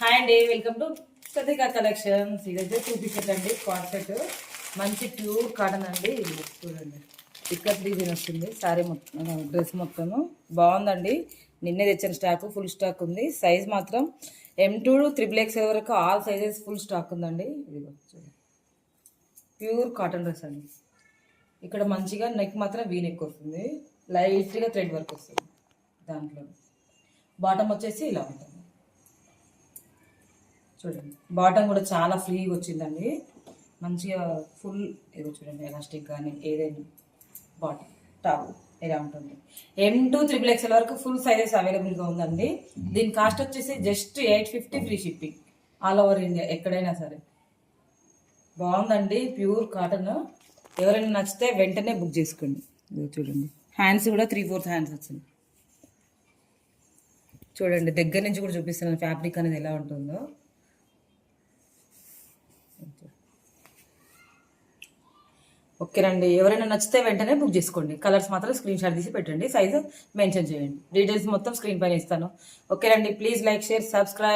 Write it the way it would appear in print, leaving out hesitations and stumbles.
Hi అండి, welcome to సతికా collections. ఇదైతే చూపించండి కార్డ్ సెట్, మంచి ప్యూర్ కాటన్ అండి. ఇది చూడండి, ఇక్కత్ డిజైన్ వస్తుంది. సారీ మొత్తం డ్రెస్ మొత్తము బాగుందండి. నిన్నే తెచ్చిన స్టాక్ ఫుల్ స్టాక్ ఉంది. సైజ్ మాత్రం M2 XXL వరకు ఆల్ సైజెస్ ఫుల్ స్టాక్ ఉందండి. ఇది చూడండి, ప్యూర్ కాటన్ డ్రెస్ అండి. ఇక్కడ మంచిగా నెక్ మాత్రం వీ నెక్ వస్తుంది, లైట్గా థ్రెడ్ వర్క్ వస్తుంది. దాంట్లో బాటమ్ వచ్చేసి ఇలా ఉంటుంది. చూడండి, బాటమ్ కూడా చాలా ఫ్రీగా వచ్చిందండి. మంచిగా ఫుల్ ఏదో చూడండి, ఎలాస్టిక్ కానీ ఏదైనా బాటమ్ టాప్ ఇలా ఉంటుంది. M2 XXL వరకు ఫుల్ సైజెస్ అవైలబుల్గా ఉందండి. దీని కాస్ట్ వచ్చేసి just 850 free shipping all over India, ఎక్కడైనా సరే. బాగుందండి, ప్యూర్ కాటన్. ఎవరైనా నచ్చితే వెంటనే బుక్ చేసుకోండి. ఇదో చూడండి, హ్యాండ్స్ కూడా 3/4 హ్యాండ్స్ వచ్చింది. చూడండి, దగ్గర నుంచి కూడా చూపిస్తున్నాను ఫ్యాబ్రిక్ అనేది ఎలా ఉంటుందో. ఓకేనండి, ఎవరైనా నచ్చితే వెంటనే బుక్ చేసుకోండి. కలర్స్ మాత్రం స్క్రీన్ షాట్ తీసి పెట్టండి, సైజు మెన్షన్ చేయండి. డీటెయిల్స్ మొత్తం స్క్రీన్ పైన ఇస్తాను. ఓకేనండి, ప్లీజ్ లైక్, షేర్, సబ్స్క్రైబ్.